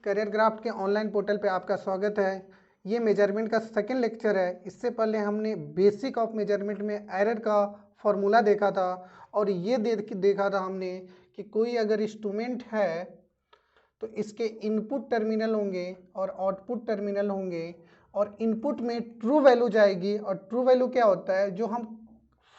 Career craft के online portal पे आपका स्वागत है। ये मेजरमेंट का सेकंड लेक्चर है। इससे पहले हमने बेसिक ऑफ मेजरमेंट में एरर का फॉर्मूला देखा था और ये देखा था हमने कि कोई अगर इंस्ट्रूमेंट है तो इसके इनपुट टर्मिनल होंगे और आउटपुट टर्मिनल होंगे और इनपुट में ट्रू वैल्यू जाएगी और ट्रू वैल्यू क्या होता है जो हम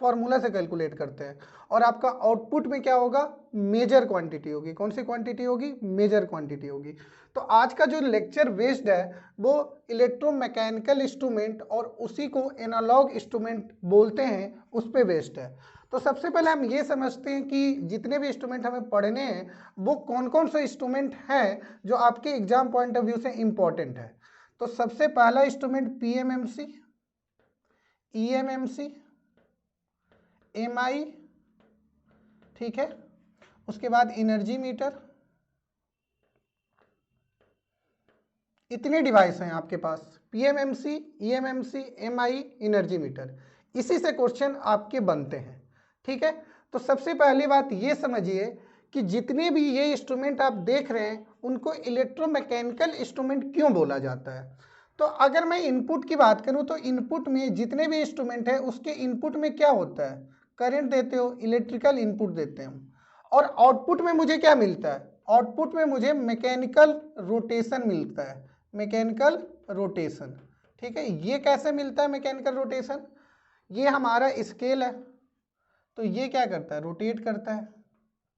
फॉर्मूला से कैलकुलेट करते हैं और आपका आउटपुट में क्या होगा, मेजर क्वांटिटी होगी। कौन सी क्वांटिटी होगी? मेजर क्वांटिटी होगी। तो आज का जो लेक्चर बेस्ड है वो इलेक्ट्रोमैकेनिकल इंस्ट्रूमेंट और उसी को एनालॉग इंस्ट्रूमेंट बोलते हैं उस पे बेस्ड है। तो सबसे पहले हम ये समझते हैं कि जितने भी इंस्ट्रूमेंट हमें पढ़ने हैं वो कौन कौन से इंस्ट्रूमेंट हैं जो आपके एग्जाम पॉइंट ऑफ व्यू से इंपॉर्टेंट है। तो सबसे पहला इंस्ट्रूमेंट पीएमएमसी, ईएमएमसी, एमआई, ठीक है। उसके बाद एनर्जी मीटर। इतने डिवाइस हैं आपके पास, PMMC, EMMC, MI, energy meter. इसी से क्वेश्चन आपके बनते हैं, ठीक है। तो सबसे पहली बात ये समझिए कि जितने भी ये इंस्ट्रूमेंट आप देख रहे हैं उनको इलेक्ट्रोमैकेनिकल इंस्ट्रूमेंट क्यों बोला जाता है। तो अगर मैं इनपुट की बात करूं तो इनपुट में जितने भी इंस्ट्रूमेंट है उसके इनपुट में क्या होता है, करंट देते हो, इलेक्ट्रिकल इनपुट देते हैं। और आउटपुट में मुझे क्या मिलता है? आउटपुट में मुझे मैकेनिकल रोटेशन मिलता है, मैकेनिकल रोटेशन, ठीक है। ये कैसे मिलता है मैकेनिकल रोटेशन? ये हमारा स्केल है तो ये क्या करता है, रोटेट करता है,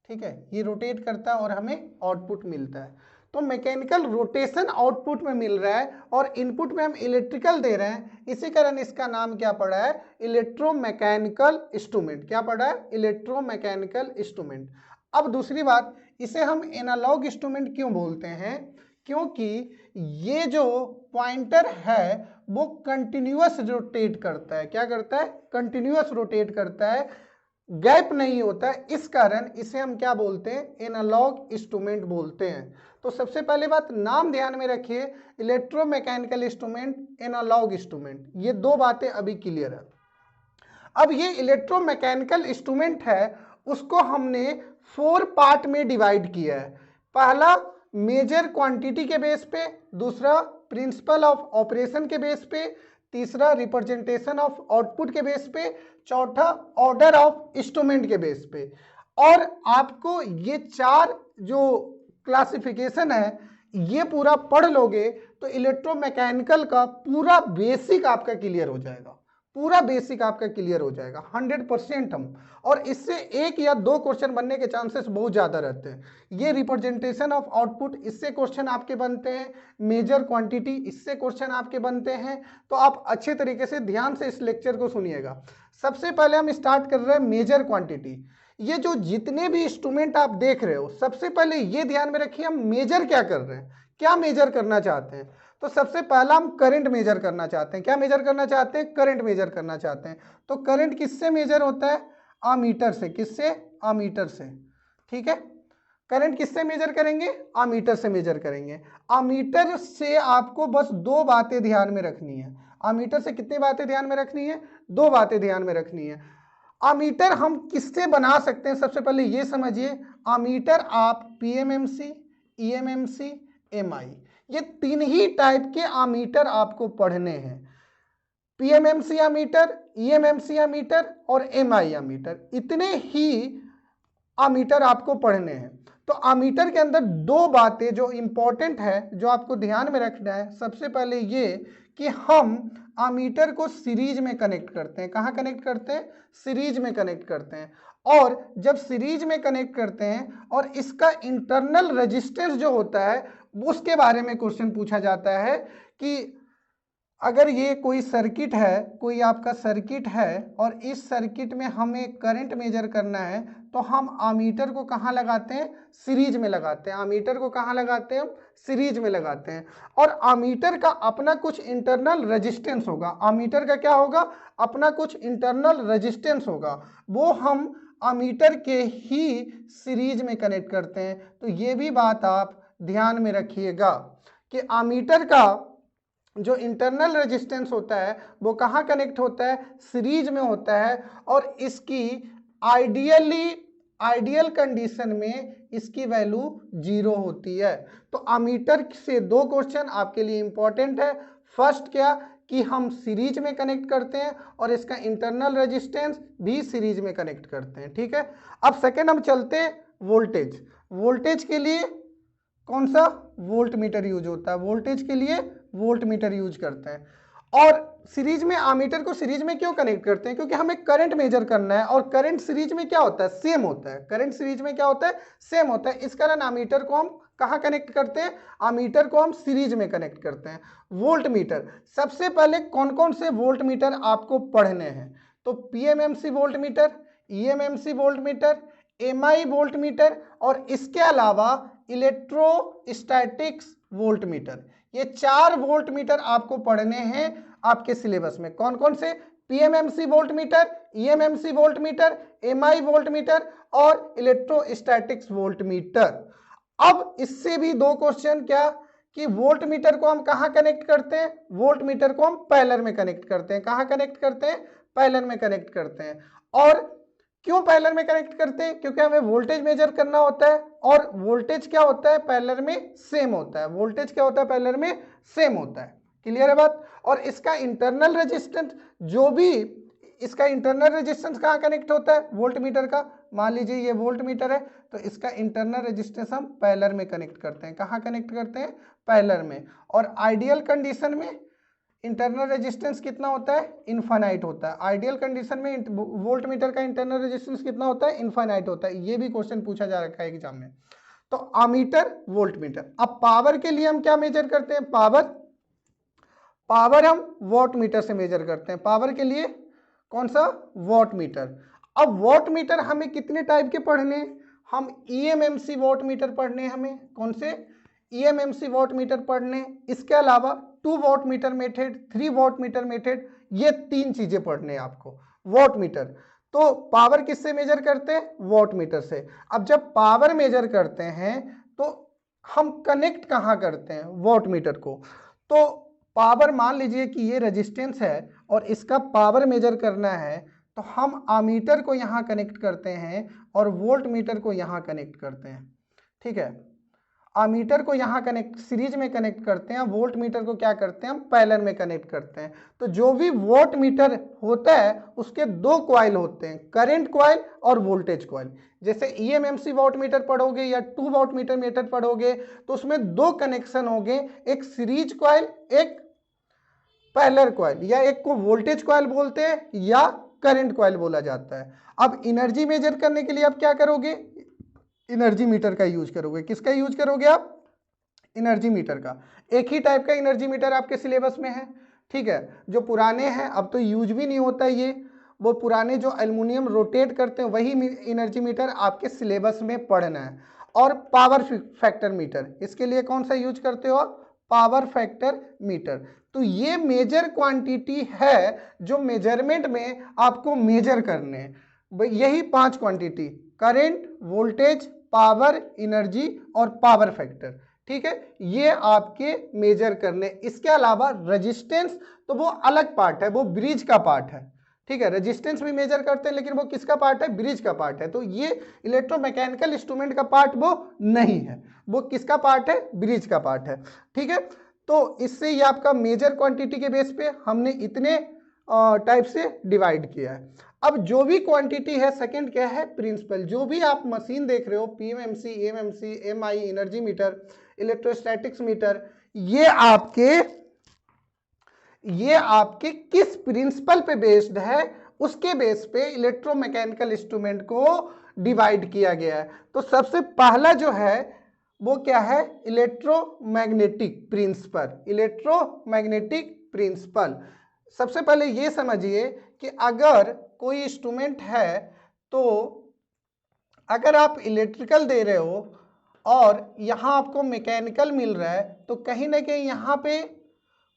ठीक है। ये रोटेट करता है और हमें आउटपुट मिलता है। तो मैकेनिकल रोटेशन आउटपुट में मिल रहा है और इनपुट में हम इलेक्ट्रिकल दे रहे हैं, इसी कारण इसका नाम क्या पड़ा है, इलेक्ट्रोमैकेनिकल इंस्ट्रूमेंट। क्या पड़ा है? Electromechanical instrument. अब दूसरी बात, इसे हम एनालॉग इंस्ट्रूमेंट क्यों बोलते हैं? क्योंकि ये जो पॉइंटर है वो कंटिन्यूअस रोटेट करता है। क्या करता है? कंटिन्यूअस रोटेट करता है, गैप नहीं होता है। इस कारण इसे हम क्या बोलते हैं, एनालॉग इंस्ट्रूमेंट बोलते हैं। तो सबसे पहले बात नाम ध्यान में रखिए, इलेक्ट्रोमैकेनिकल इंस्ट्रूमेंट, एनालॉग इंस्ट्रूमेंट, ये दो बातें अभी क्लियर है। अब ये इलेक्ट्रोमैकेनिकल इंस्ट्रूमेंट है उसको हमने 4 पार्ट में डिवाइड किया है। पहला मेजर क्वांटिटी के बेस पे, दूसरा प्रिंसिपल ऑफ ऑपरेशन के बेस पे, तीसरा रिप्रेजेंटेशन ऑफ आउटपुट के बेस पे, चौथा ऑर्डर ऑफ इंस्ट्रूमेंट के बेस पे। और आपको ये 4 जो क्लासिफिकेशन है ये पूरा पढ़ लोगे तो इलेक्ट्रोमैकेनिकल का पूरा बेसिक आपका क्लियर हो जाएगा, पूरा बेसिक आपका क्लियर हो जाएगा 100% हम। और इससे 1 या 2 क्वेश्चन बनने के चांसेस बहुत ज़्यादा रहते हैं। ये रिप्रेजेंटेशन ऑफ आउटपुट, इससे क्वेश्चन आपके बनते हैं। मेजर क्वांटिटी, इससे क्वेश्चन आपके बनते हैं। तो आप अच्छे तरीके से ध्यान से इस लेक्चर को सुनिएगा। सबसे पहले हम स्टार्ट कर रहे हैं मेजर क्वांटिटी। ये जो जितने भी इंस्ट्रूमेंट आप देख रहे हो सबसे पहले ये ध्यान में रखिए हम मेजर क्या कर रहे हैं, क्या मेजर करना चाहते हैं। तो सबसे पहला हम करंट मेजर करना चाहते हैं। क्या मेजर करना चाहते हैं? करंट मेजर करना चाहते हैं। तो करंट किससे मेजर होता है? अमीटर से। किससे? अमीटर से, ठीक है। करंट किससे मेजर करेंगे? अमीटर से मेजर करेंगे। अमीटर से आपको बस 2 बातें ध्यान में रखनी है। अमीटर से कितनी बातें ध्यान में रखनी है? 2 बातें ध्यान में रखनी है। अमीटर हम किससे बना सकते हैं? सबसे पहले ये समझिए, अमीटर आप पीएमएमसी, ईएमएमसी, एमआई, ये 3 ही टाइप के अमीटर आपको पढ़ने हैं। पीएमएमसी अमीटर, ईएमएमसी अमीटर और एमआई अमीटर, इतने ही अमीटर आपको पढ़ने हैं। तो अमीटर के अंदर 2 बातें जो इंपॉर्टेंट है जो आपको ध्यान में रखना है, सबसे पहले ये कि हम अमीटर को सीरीज में कनेक्ट करते हैं। कहाँ कनेक्ट करते हैं? सीरीज में कनेक्ट करते हैं। और जब सीरीज में कनेक्ट करते हैं और इसका इंटरनल रेजिस्टेंस जो होता है उसके बारे में क्वेश्चन पूछा जाता है कि अगर ये कोई सर्किट है, कोई आपका सर्किट है और इस सर्किट में हमें करंट मेजर करना है तो हम अमीटर को कहाँ लगाते हैं? सीरीज में लगाते हैं। अमीटर को कहाँ लगाते हैं? हम सीरीज में लगाते हैं। और अमीटर का अपना कुछ इंटरनल रेजिस्टेंस होगा। अमीटर का क्या होगा? अपना कुछ इंटरनल रेजिस्टेंस होगा, वो हम अमीटर के ही सीरीज में कनेक्ट करते हैं। तो ये भी बात आप ध्यान में रखिएगा कि अमीटर का जो इंटरनल रेजिस्टेंस होता है वो कहाँ कनेक्ट होता है? सीरीज में होता है। और इसकी आइडियल कंडीशन में इसकी वैल्यू 0 होती है। तो अमीटर से दो क्वेश्चन आपके लिए इंपॉर्टेंट है। फर्स्ट क्या कि हम सीरीज में कनेक्ट करते हैं और इसका इंटरनल रेजिस्टेंस भी सीरीज में कनेक्ट करते हैं, ठीक है। अब सेकेंड हम चलते हैं वोल्टेज। वोल्टेज के लिए कौन सा वोल्ट मीटर यूज होता है, वोल्टेज के लिए वोल्ट मीटर यूज करते हैं। और सीरीज में अमीटर को सीरीज में क्यों कनेक्ट करते हैं, क्योंकि हमें करंट मेजर करना है और करंट सीरीज में क्या होता है, सेम होता है। करंट सीरीज में क्या होता है, सेम होता है। इस कारण अमीटर को हम कहां कनेक्ट करते हैं, अमीटर को हम सीरीज में कनेक्ट करते हैं। वोल्ट मीटर, सबसे पहले कौन कौन से वोल्ट मीटर आपको पढ़ने हैं, तो PMMC volt meter, eMMC volt meter, MI volt meter और इसके अलावा इलेक्ट्रोस्टैटिक्स वोल्ट मीटर। ये 4 वोल्ट मीटर आपको पढ़ने हैं आपके सिलेबस में। कौन कौन से, PMMC volt meter, eMMC volt meter, MI volt meter और इलेक्ट्रोस्टैटिक्स वोल्ट मीटर। अब इससे भी दो क्वेश्चन क्या कि वोल्ट मीटर को हम कहां कनेक्ट करते हैं, वोल्ट मीटर को हम पैरेलल में कनेक्ट करते हैं। कहां कनेक्ट करते हैं, पैरेलल में कनेक्ट करते हैं। और क्यों पैरेलल में कनेक्ट करते हैं, क्योंकि हमें वोल्टेज मेजर करना होता है और वोल्टेज क्या होता है पैरेलल में सेम होता है। वोल्टेज क्या होता है पैरेलल में सेम होता है। क्लियर है बात। और इसका इंटरनल रेजिस्टेंस, जो भी इसका इंटरनल रेजिस्टेंस कहां कनेक्ट होता है, वोल्ट मीटर का। मान लीजिए ये वोल्ट मीटर है तो इसका इंटरनल रेजिस्टेंस हम पैरेलल में कनेक्ट करते हैं। कहां कनेक्ट करते हैं, पैरेलल में। और आइडियल कंडीशन में इंटरनल रेजिस्टेंस कितना होता है, इनफाइनाइट होता है। आइडियल कंडीशन में वोल्ट मीटर का इंटरनल रेजिस्टेंस कितना होता है, इनफाइनाइट होता है। ये भी क्वेश्चन पूछा जा रखा है एग्जाम में। तो अमीटर, वोल्ट मीटर। अब पावर के लिए हम क्या मेजर करते हैं, पावर हम वॉट मीटर से मेजर करते हैं। पावर के लिए कौन सा, वॉट मीटर। अब वॉट मीटर हमें कितने टाइप के पढ़ने, हम ईएमएमसी वॉट मीटर पढ़ने, हमें कौन से, ईएमएमसी वॉट मीटर पढ़ने। इसके अलावा 2 watt meter method, 3 watt meter method, ये 3 चीजें पढ़ने हैं आपको। वॉट मीटर, तो पावर किससे मेजर करते हैं, वॉट मीटर से। अब जब पावर मेजर करते हैं तो हम कनेक्ट कहां करते हैं, वॉट मीटर को। तो पावर, मान लीजिए कि ये रेजिस्टेंस है और इसका पावर मेजर करना है तो हम अमीटर को यहां कनेक्ट करते हैं और वोल्ट मीटर को यहां कनेक्ट करते हैं, ठीक है। अमीटर को यहां कनेक्ट, सीरीज में कनेक्ट करते हैं, वोल्ट मीटर को क्या करते हैं, हम पैरेलल में कनेक्ट करते हैं। तो जो भी वोल्ट मीटर होता है उसके 2 कॉइल होते हैं, करंट कॉइल और वोल्टेज कॉइल। जैसे ईएमएमसी वोल्ट मीटर पढ़ोगे या 2 वोल्ट मीटर मेथड पढ़ोगे तो उसमें 2 कनेक्शन होंगे, एक सीरीज कॉइल, एक पैरेलल कॉइल, या एक को वोल्टेज कॉइल बोलते हैं या करंट कॉइल बोला जाता है। अब एनर्जी मेजर करने के लिए आप क्या करोगे, एनर्जी मीटर का यूज करोगे। किसका यूज करोगे आप, एनर्जी मीटर का। एक ही टाइप का एनर्जी मीटर आपके सिलेबस में है, ठीक है। जो पुराने हैं अब तो यूज भी नहीं होता ये, वो पुराने जो एल्युमिनियम रोटेट करते हैं वही एनर्जी मीटर आपके सिलेबस में पढ़ना है। और पावर फैक्टर मीटर, इसके लिए कौन सा यूज करते हो, पावर फैक्टर मीटर। तो ये मेजर क्वांटिटी है जो मेजरमेंट में आपको मेजर करने हैं। यही 5 quantity, current, voltage, power, energy और पावर फैक्टर, ठीक है, ये आपके मेजर करने। इसके अलावा रेजिस्टेंस तो वो अलग पार्ट है, वो ब्रिज का पार्ट है, ठीक है। रेजिस्टेंस भी मेजर करते हैं लेकिन वो किसका पार्ट है, ब्रिज का पार्ट है। तो ये इलेक्ट्रोमैकेनिकल इंस्ट्रूमेंट का पार्ट वो नहीं है, वो किसका पार्ट है, ब्रिज का पार्ट है, ठीक है। तो इससे ये आपका मेजर क्वांटिटी के बेस पे हमने इतने टाइप से डिवाइड किया है। अब जो भी क्वांटिटी है, सेकंड क्या है, प्रिंसिपल। जो भी आप मशीन देख रहे हो, PMMC, AMMC, MI, energy meter, electrostatics meter, ये आपके किस प्रिंसिपल पे बेस्ड है, उसके बेस पे इलेक्ट्रोमैकेनिकल इंस्ट्रूमेंट को डिवाइड किया गया है। तो सबसे पहला जो है वो क्या है, इलेक्ट्रोमैग्नेटिक प्रिंसिपल। इलेक्ट्रोमैग्नेटिक प्रिंसिपल, सबसे पहले ये समझिए कि अगर कोई इंस्ट्रूमेंट है तो अगर आप इलेक्ट्रिकल दे रहे हो और यहाँ आपको मैकेनिकल मिल रहा है तो कहीं ना कहीं यहाँ पे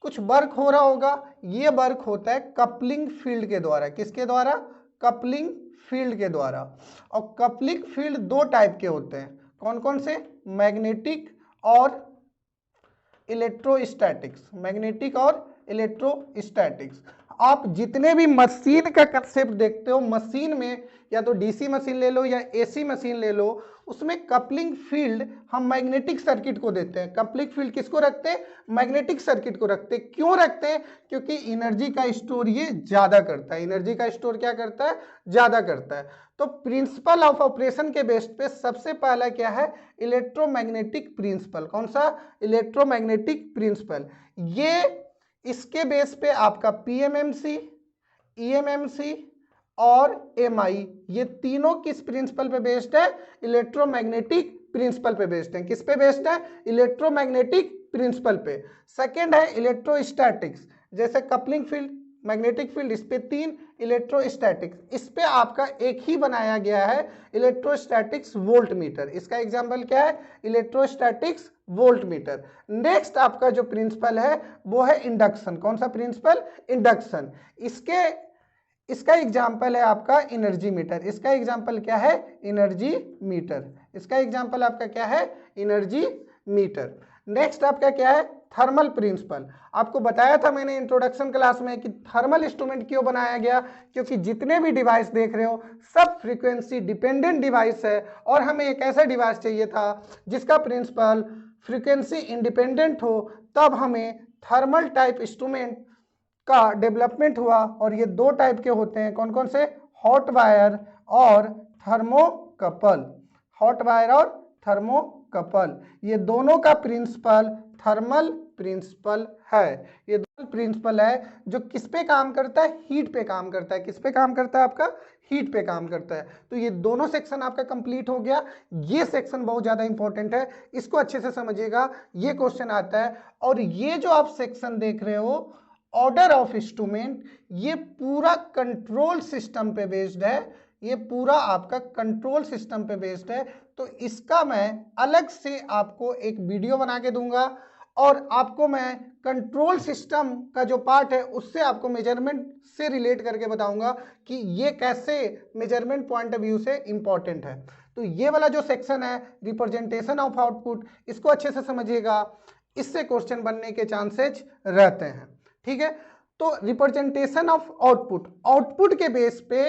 कुछ वर्क हो रहा होगा। ये वर्क होता है कपलिंग फील्ड के द्वारा। किसके द्वारा, कपलिंग फील्ड के द्वारा। और कपलिंग फील्ड 2 टाइप के होते हैं, कौन कौन से, मैग्नेटिक और इलेक्ट्रोस्टैटिक्स। मैग्नेटिक और इलेक्ट्रोस्टैटिक्स। आप जितने भी मशीन का कंसेप्ट देखते हो, मशीन में या तो डीसी मशीन ले लो या एसी मशीन ले लो, उसमें कपलिंग फील्ड हम मैग्नेटिक सर्किट को देते हैं। कपलिंग फील्ड किसको रखते हैं? मैग्नेटिक सर्किट को रखते हैं। क्यों रखते हैं? क्योंकि एनर्जी का स्टोर ये ज्यादा करता है। एनर्जी का स्टोर क्या करता है? ज्यादा करता है। तो प्रिंसिपल ऑफ ऑपरेशन के बेस पे सबसे पहला क्या है? Electromagnetic principle. कौन सा? Electromagnetic principle. ये इसके बेस पे आपका पीएमएमसी, ईएमएमसी और एमआई, ये तीनों किस प्रिंसिपल पे बेस्ड है? इलेक्ट्रोमैग्नेटिक प्रिंसिपल पे बेस्ड है। किस पे बेस्ड है? इलेक्ट्रोमैग्नेटिक प्रिंसिपल पे। सेकंड है इलेक्ट्रोस्टैटिक्स, जैसे कपलिंग फील्ड, मैग्नेटिक फील्ड, इस पे 3। इलेक्ट्रोस्टैटिक्स, इस पे आपका एक ही बनाया गया है, इलेक्ट्रोस्टैटिक्स वोल्ट मीटर। इसका एग्जांपल क्या है? Electrostatics volt meter. नेक्स्ट आपका जो प्रिंसिपल है वो है इंडक्शन। कौन सा प्रिंसिपल? इंडक्शन। इसका एग्जाम्पल है आपका एनर्जी मीटर। इसका एग्जाम्पल क्या है? Energy meter. इसका एग्जाम्पल आपका क्या है? Energy meter. नेक्स्ट आपका क्या है? Thermal principle. आपको बताया था मैंने इंट्रोडक्शन क्लास में कि थर्मल इंस्ट्रूमेंट क्यों बनाया गया, क्योंकि जितने भी डिवाइस देख रहे हो सब फ्रीक्वेंसी डिपेंडेंट डिवाइस है, और हमें एक ऐसा डिवाइस चाहिए था जिसका प्रिंसिपल फ्रीक्वेंसी इंडिपेंडेंट हो। तब हमें थर्मल टाइप इंस्ट्रूमेंट का डेवलपमेंट हुआ, और ये 2 टाइप के होते हैं। कौन कौन से? हॉट वायर और थर्मोकपल। हॉट वायर और थर्मोकपल, ये दोनों का प्रिंसिपल थर्मल प्रिंसिपल है। ये दोनों प्रिंसिपल है जो किस पे काम करता है? हीट पे काम करता है। किस पे काम करता है? आपका हीट पे काम करता है। तो ये दोनों सेक्शन आपका कंप्लीट हो गया। ये सेक्शन बहुत ज्यादा इंपॉर्टेंट है, इसको अच्छे से समझिएगा, ये क्वेश्चन आता है। और ये जो आप सेक्शन देख रहे हो ऑर्डर ऑफ इंस्ट्रूमेंट, ये पूरा कंट्रोल सिस्टम पे बेस्ड है। ये पूरा आपका कंट्रोल सिस्टम पे बेस्ड है। तो इसका मैं अलग से आपको एक वीडियो बना के दूंगा, और आपको मैं कंट्रोल सिस्टम का जो पार्ट है उससे आपको मेजरमेंट से रिलेट करके बताऊंगा कि ये कैसे मेजरमेंट पॉइंट ऑफ व्यू से इंपॉर्टेंट है। तो ये वाला जो सेक्शन है रिप्रेजेंटेशन ऑफ आउटपुट, इसको अच्छे से समझिएगा, इससे क्वेश्चन बनने के चांसेस रहते हैं। ठीक है, तो रिप्रेजेंटेशन ऑफ आउटपुट, आउटपुट के बेस पे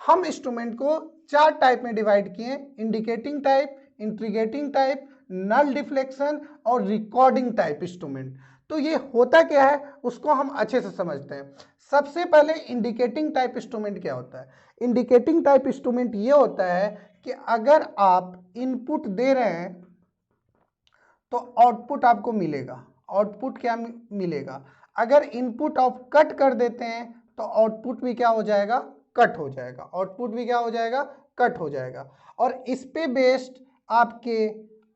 हम इंस्ट्रूमेंट को 4 टाइप में डिवाइड किए: indicating type, integrating type, null deflection और रिकॉर्डिंग टाइप इंस्ट्रूमेंट। तो ये होता क्या है उसको हम अच्छे से समझते हैं। सबसे पहले इंडिकेटिंग टाइप इंस्ट्रूमेंट क्या होता है? इंडिकेटिंग टाइप इंस्ट्रूमेंट ये होता है कि अगर आप इनपुट दे रहे हैं तो आउटपुट आपको मिलेगा। आउटपुट क्या मिलेगा? अगर इनपुट आप कट कर देते हैं तो आउटपुट भी क्या हो जाएगा? कट हो जाएगा। आउटपुट भी क्या हो जाएगा? कट हो जाएगा। और इस पे बेस्ड आपके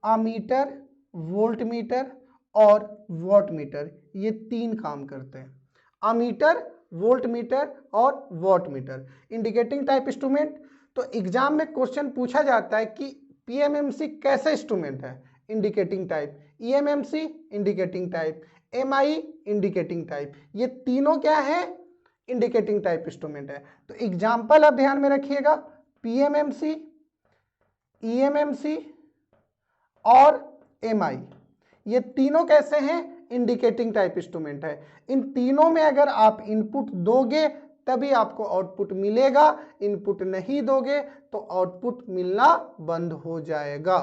अमीटर, वोल्ट मीटर और वॉट मीटर, ये 3 काम करते हैं। अमीटर, वोल्ट मीटर और watt meter, indicating type instrument. तो एग्जाम में क्वेश्चन पूछा जाता है कि पीएमएमसी कैसा इंस्ट्रूमेंट है? Indicating type. EMMC indicating type. MI indicating type. ये तीनों क्या है? इंडिकेटिंग टाइप इंस्ट्रूमेंट है। तो एग्जांपल आप ध्यान में रखिएगा, पीएमएमसी, ईएमएमसी और एमआई, ये तीनों कैसे हैं? इंडिकेटिंग टाइप इंस्ट्रूमेंट है। इन तीनों में अगर आप इनपुट दोगे तभी आपको आउटपुट मिलेगा, इनपुट नहीं दोगे तो आउटपुट मिलना बंद हो जाएगा।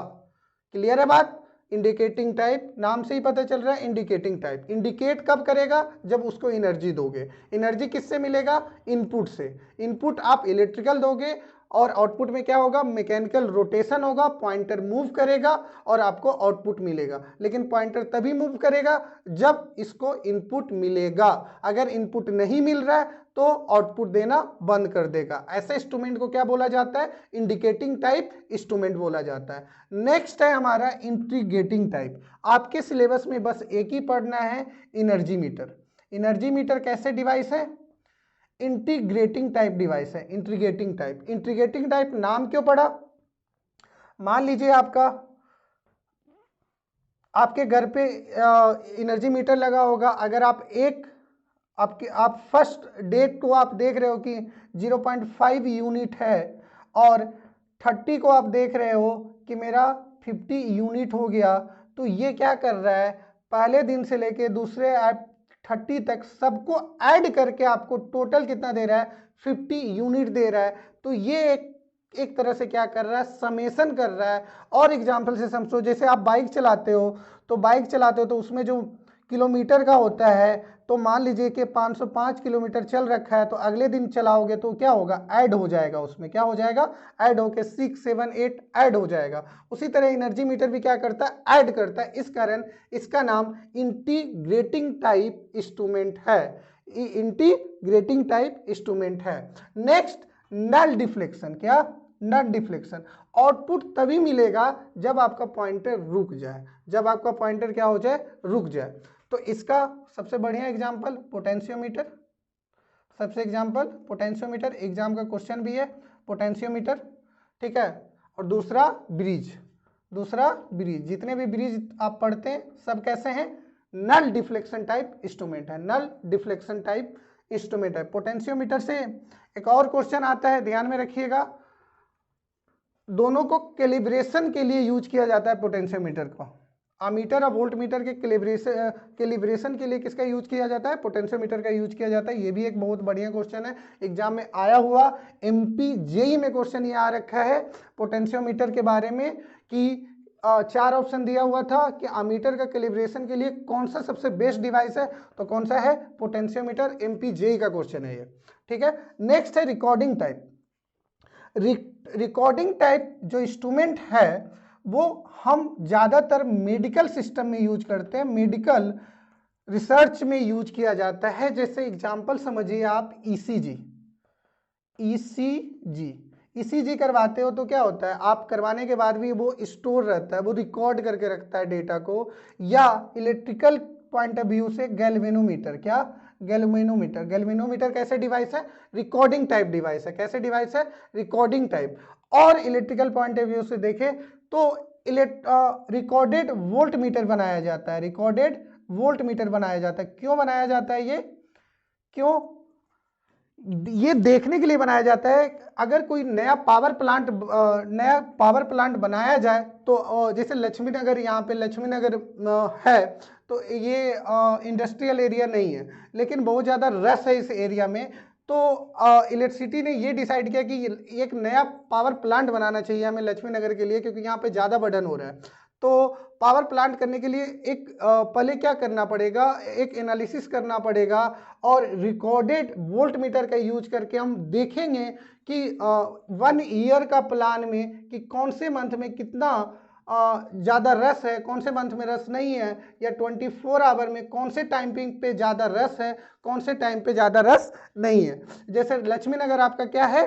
क्लियर है बात? इंडिकेटिंग टाइप, नाम से ही पता चल रहा है इंडिकेटिंग टाइप। इंडिकेट कब करेगा? जब उसको एनर्जी दोगे। एनर्जी किससे मिलेगा? इनपुट से। इनपुट आप इलेक्ट्रिकल दोगे और आउटपुट में क्या होगा? मैकेनिकल रोटेशन होगा, पॉइंटर मूव करेगा और आपको आउटपुट मिलेगा। लेकिन पॉइंटर तभी मूव करेगा जब इसको इनपुट मिलेगा। अगर इनपुट नहीं मिल रहा है तो आउटपुट देना बंद कर देगा। ऐसे इंस्ट्रूमेंट को क्या बोला जाता है? इंडिकेटिंग टाइप इंस्ट्रूमेंट बोला जाता है। नेक्स्ट है हमारा इंट्रीगेटिंग टाइप। आपके सिलेबस में बस एक ही पढ़ना है, एनर्जी मीटर। एनर्जी मीटर कैसे डिवाइस है? इंटीग्रेटिंग टाइप डिवाइस है। इंट्रीगेटिंग टाइप, इंट्रीगेटिंग टाइप नाम क्यों पड़ा? मान लीजिए आपके घर पे एनर्जी मीटर लगा होगा। अगर आप फर्स्ट डेट को आप देख रहे हो कि 0.5 यूनिट है और 30 को आप देख रहे हो कि मेरा 50 यूनिट हो गया, तो ये क्या कर रहा है? पहले दिन से लेके दूसरे 30 तक सबको ऐड करके आपको टोटल कितना दे रहा है, 50 यूनिट दे रहा है। तो ये एक तरह से क्या कर रहा है, समेशन कर रहा है। और एग्जाम्पल से समझो, जैसे आप बाइक चलाते हो तो उसमें जो किलोमीटर का होता है, तो मान लीजिए कि 505 किलोमीटर चल रखा है, तो अगले दिन चलाओगे तो क्या होगा, ऐड हो जाएगा, उसमें क्या हो जाएगा, ऐड होके 6, 7, 8 ऐड हो जाएगा। उसी तरह एनर्जी मीटर भी क्या करता है, ऐड करता है। इस कारण इसका नाम इंटीग्रेटिंग टाइप इंस्ट्रूमेंट है, इंटीग्रेटिंग टाइप इंस्ट्रूमेंट है। Next, null deflection. क्या, नल डिफ्लेक्शन। आउटपुट तभी मिलेगा जब आपका पॉइंटर रुक जाए, जब आपका पॉइंटर क्या हो जाए, रुक जाए। तो इसका सबसे बढ़िया एग्जांपल पोटेंशियोमीटर, सबसे एग्जांपल पोटेंशियोमीटर, एग्जाम का क्वेश्चन भी है पोटेंशियोमीटर, ठीक है। और दूसरा ब्रिज, दूसरा ब्रिज, जितने भी ब्रिज आप पढ़ते हैं सब कैसे हैं, नल डिफ्लेक्शन टाइप इंस्ट्रूमेंट है, नल डिफ्लेक्शन टाइप इंस्ट्रूमेंट है। पोटेंशियोमीटर से एक और क्वेश्चन आता है, ध्यान में रखिएगा, दोनों को कैलिब्रेशन के लिए यूज किया जाता है पोटेंशियोमीटर को। अमीटर और वोल्ट मीटर के कैलिब्रेशन के लिए किसका यूज किया जाता है, पोटेंशियोमीटर का यूज किया जाता है। ये भी एक बहुत बढ़िया क्वेश्चन है, एग्जाम में आया हुआ, एमपी जेई में क्वेश्चन ये आ रखा है पोटेंशियोमीटर के बारे में कि 4 ऑप्शन दिया हुआ था कि अमीटर का कैलिब्रेशन के लिए कौन सा सबसे बेस्ट डिवाइस है, तो कौन सा है, पोटेंशियोमीटर। एमपी जेई का क्वेश्चन है ये, ठीक है। नेक्स्ट है रिकॉर्डिंग टाइप। रिकॉर्डिंग टाइप जो इंस्ट्रूमेंट है वो हम ज़्यादातर मेडिकल सिस्टम में यूज करते हैं, मेडिकल रिसर्च में यूज किया जाता है। जैसे एग्जांपल समझिए आप ईसीजी, ईसीजी करवाते हो तो क्या होता है, आप करवाने के बाद भी वो स्टोर रहता है, वो रिकॉर्ड करके रखता है डेटा को। या इलेक्ट्रिकल पॉइंट ऑफ व्यू से गैल्वेनोमीटर, क्या, गैल्वेनोमीटर, गैल्वेनोमीटर कैसे डिवाइस है, रिकॉर्डिंग टाइप डिवाइस है। कैसे डिवाइस है, रिकॉर्डिंग टाइप। और इलेक्ट्रिकल पॉइंट ऑफ व्यू से देखें तो रिकॉर्डेड वोल्ट मीटर बनाया जाता है, रिकॉर्डेड वोल्ट मीटर बनाया जाता है। क्यों बनाया जाता है ये, क्यों, ये देखने के लिए बनाया जाता है अगर कोई नया पावर प्लांट बनाया जाए तो जैसे लक्ष्मी नगर, यहाँ पे लक्ष्मी नगर है तो ये इंडस्ट्रियल एरिया नहीं है, लेकिन बहुत ज़्यादा रस है इस एरिया में। तो इलेक्ट्रिसिटी ने ये डिसाइड किया कि एक नया पावर प्लांट बनाना चाहिए हमें लक्ष्मी नगर के लिए, क्योंकि यहाँ पे ज़्यादा बर्डन हो रहा है। तो पावर प्लांट करने के लिए एक पहले क्या करना पड़ेगा, एक एनालिसिस करना पड़ेगा और रिकॉर्डेड वोल्ट मीटर का यूज करके हम देखेंगे कि 1 ईयर का प्लान में कि कौन से मंथ में कितना ज़्यादा रस है, कौन से मंथ में रस नहीं है, या 24 आवर में कौन से टाइमिंग पे ज़्यादा रस है, कौन से टाइम पे ज़्यादा रस नहीं है। जैसे लक्ष्मी नगर आपका क्या है,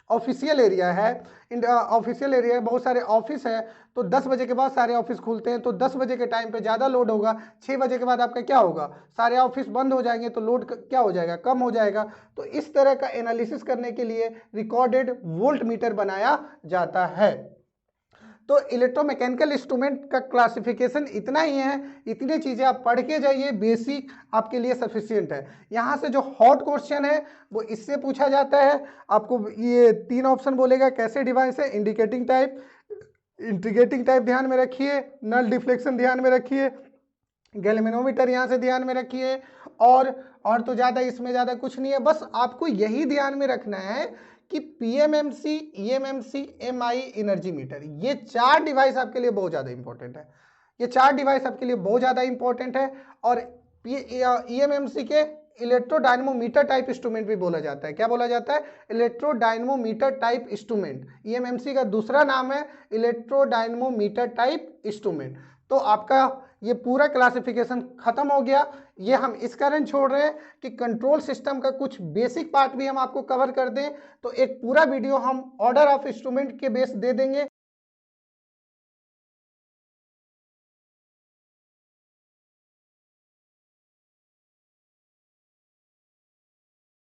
ऑफिशियल एरिया है, ऑफिशियल एरिया है, बहुत सारे ऑफिस है, तो 10 बजे के बाद सारे ऑफिस खुलते हैं, तो 10 बजे के टाइम पे ज़्यादा लोड होगा। 6 बजे के बाद आपका क्या होगा, सारे ऑफिस बंद हो जाएंगे, तो लोड क्या हो जाएगा, कम हो जाएगा। तो इस तरह का एनालिसिस करने के लिए रिकॉर्डेड वोल्ट मीटर बनाया जाता है। तो इलेक्ट्रोमैकेनिकल इंस्ट्रूमेंट का क्लासिफिकेशन इतना ही है, इतनी चीज़ें आप पढ़ के जाइए, बेसिक आपके लिए सफिशिएंट है। यहाँ से जो हॉट क्वेश्चन है वो इससे पूछा जाता है, आपको ये 3 ऑप्शन बोलेगा कैसे डिवाइस है, इंडिकेटिंग टाइप, इंटीग्रेटिंग टाइप ध्यान में रखिए, नल डिफ्लेक्शन ध्यान में रखिए, गैल्वेनोमीटर यहाँ से ध्यान में रखिए, और तो ज़्यादा इसमें ज़्यादा कुछ नहीं है। बस आपको यही ध्यान में रखना है कि PMMC, EMMC, MI, energy metre, ये 4 डिवाइस आपके लिए बहुत ज़्यादा इंपॉर्टेंट है, ये 4 डिवाइस आपके लिए बहुत ज़्यादा इंपॉर्टेंट है। और ईएमएमसी के इलेक्ट्रोडायनमोमीटर टाइप इंस्ट्रूमेंट भी बोला जाता है। क्या बोला जाता है, इलेक्ट्रोडायनमोमीटर टाइप इंस्ट्रूमेंट। ईएमएमसी का दूसरा नाम है इलेक्ट्रोडायनमोमीटर टाइप इंस्ट्रूमेंट। तो आपका ये पूरा क्लासिफिकेशन खत्म हो गया। ये हम इस कारण छोड़ रहे हैं कि कंट्रोल सिस्टम का कुछ बेसिक पार्ट भी हम आपको कवर कर दें, तो एक पूरा वीडियो हम ऑर्डर ऑफ इंस्ट्रूमेंट के बेस दे देंगे।